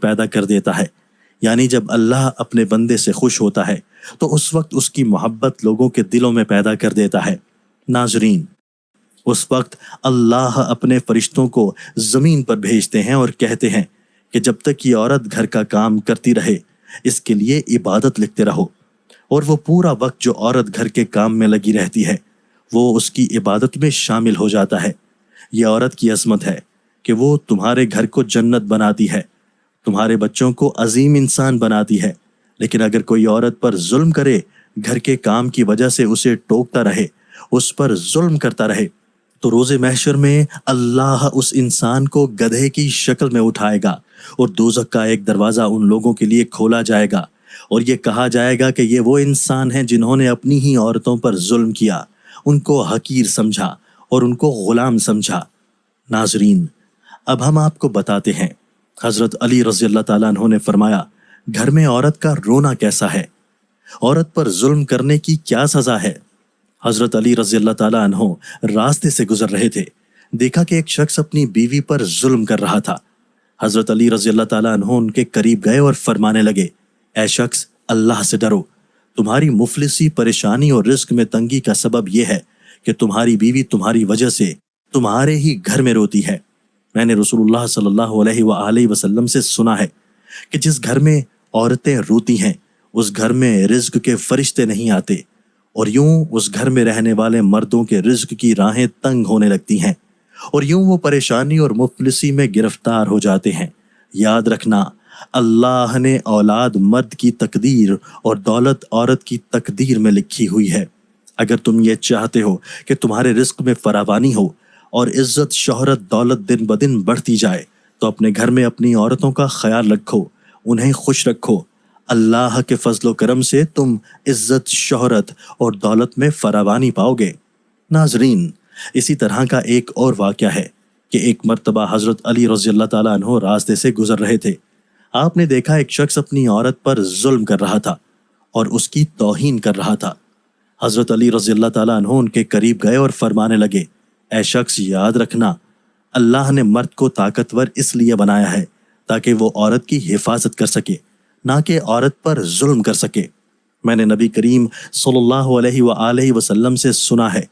پیدا کر دیتا ہے، یعنی جب اللہ اپنے بندے سے خوش ہوتا ہے تو اس وقت اس کی محبت لوگوں کے دلوں میں پیدا کر دیتا ہے۔ ناظرین، اس وقت اللہ اپنے فرشتوں کو زمین پر بھیجتے ہیں اور کہتے ہیں کہ جب تک یہ عورت گھر کا کام کرتی رہے اس کے لیے عبادت لکھتے رہو، اور وہ پورا وقت جو عورت گھر کے کام میں لگی رہتی ہے وہ اس کی عبادت میں شامل ہو جاتا ہے۔ یہ عورت کی عظمت ہے کہ وہ تمہارے گھر کو جنت بناتی ہے، تمہارے بچوں کو عظیم انسان بناتی ہے۔ لیکن اگر کوئی عورت پر ظلم کرے، گھر کے کام کی وجہ سے اسے ٹوکتا رہے، اس پر ظلم کرتا رہے، تو روز محشر میں اللہ اس انسان کو گدھے کی شکل میں اٹھائے گا اور دوزخ کا ایک دروازہ ان لوگوں کے لیے کھولا جائے گا، اور یہ کہا جائے گا کہ یہ وہ انسان ہیں جنہوں نے اپنی ہی عورتوں پر ظلم کیا، ان کو حقیر سمجھا اور ان کو غلام سمجھا۔ ناظرین، اب ہم آپ کو بتاتے ہیں حضرت علی رضی اللہ تعالیٰ عنہ نے فرمایا، گھر میں عورت کا رونا کیسا ہے، عورت پر ظلم کرنے کی کیا سزا ہے۔ حضرت علی رضی اللہ تعالیٰ عنہ راستے سے گزر رہے تھے، دیکھا کہ ایک شخص اپنی بیوی پر ظلم کر رہا تھا۔ حضرت علی رضی اللہ تعالیٰ عنہ ان کے قریب گئے اور فرمانے لگے، اے شخص، اللہ سے ڈرو، تمہاری مفلسی، پریشانی اور رزق میں تنگی کا سبب یہ ہے کہ تمہاری بیوی تمہاری وجہ سے تمہارے ہی گھر میں روتی ہے۔ میں نے رسول اللہ صلی اللہ علیہ وآلہ وسلم سے سنا ہے کہ جس گھر میں عورتیں روتی ہیں اس گھر میں رزق کے فرشتے نہیں آتے، اور یوں اس گھر میں رہنے والے مردوں کے رزق کی راہیں تنگ ہونے لگتی ہیں، اور یوں وہ پریشانی اور مفلسی میں گرفتار ہو جاتے ہیں۔ یاد رکھنا، اللہ نے اولاد مرد کی تقدیر اور دولت عورت کی تقدیر میں لکھی ہوئی ہے۔ اگر تم یہ چاہتے ہو کہ تمہارے رزق میں فراوانی ہو اور عزت، شہرت، دولت دن بدن بڑھتی جائے تو اپنے گھر میں اپنی عورتوں کا خیال رکھو، انہیں خوش رکھو۔ اللہ کے فضل و کرم سے تم عزت، شہرت اور دولت میں فراوانی پاؤ گے۔ ناظرین، اسی طرح کا ایک اور واقعہ ہے کہ ایک مرتبہ حضرت علی رضی اللہ تعالیٰ عنہ راستے سے گزر رہے تھے۔ آپ نے دیکھا ایک شخص اپنی عورت پر ظلم کر رہا تھا اور اس کی توہین کر رہا تھا۔ حضرت علی رضی اللہ تعالیٰ عنہ ان کے قریب گئے اور فرمانے لگے، اے شخص، یاد رکھنا، اللہ نے مرد کو طاقتور اس لیے بنایا ہے تاکہ وہ عورت کی حفاظت کر سکے، نہ کہ عورت پر ظلم کر سکے۔ میں نے نبی کریم صلی اللہ علیہ وآلہ وسلم سے سنا ہے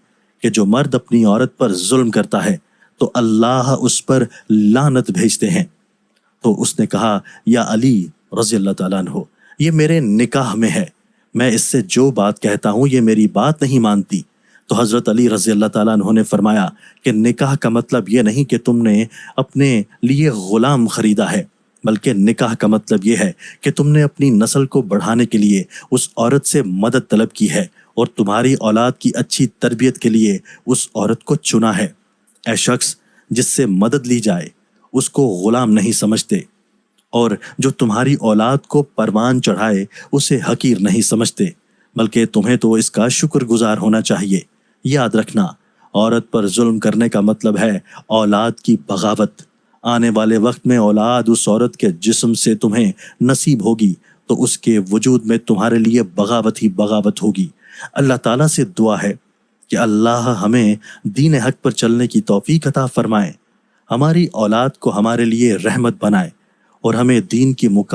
کہ جو مرد اپنی عورت پر ظلم کرتا ہے تو اللہ اس پر لعنت بھیجتے ہیں۔ تو اس نے کہا، یا علی رضی اللہ تعالیٰ عنہ، یہ میرے نکاح میں ہے، میں اس سے جو بات کہتا ہوں یہ میری بات نہیں مانتی۔ تو حضرت علی رضی اللہ تعالیٰ عنہ نے فرمایا کہ نکاح کا مطلب یہ نہیں کہ تم نے اپنے لیے غلام خریدا ہے، بلکہ نکاح کا مطلب یہ ہے کہ تم نے اپنی نسل کو بڑھانے کے لیے اس عورت سے مدد طلب کی ہے اور تمہاری اولاد کی اچھی تربیت کے لیے اس عورت کو چنا ہے۔ اے شخص، جس سے مدد لی جائے اس کو غلام نہیں سمجھتے، اور جو تمہاری اولاد کو پروان چڑھائے اسے حقیر نہیں سمجھتے، بلکہ تمہیں تو اس کا شکر گزار ہونا چاہیے۔ یاد رکھنا، عورت پر ظلم کرنے کا مطلب ہے اولاد کی بغاوت۔ آنے والے وقت میں اولاد اس عورت کے جسم سے تمہیں نصیب ہوگی تو اس کے وجود میں تمہارے لیے بغاوت ہی بغاوت ہوگی۔ اللہ تعالیٰ سے دعا ہے کہ اللہ ہمیں دین حق پر چلنے کی توفیق عطا فرمائے، ہماری اولاد کو ہمارے لیے رحمت بنائے اور ہمیں دین کی مکمل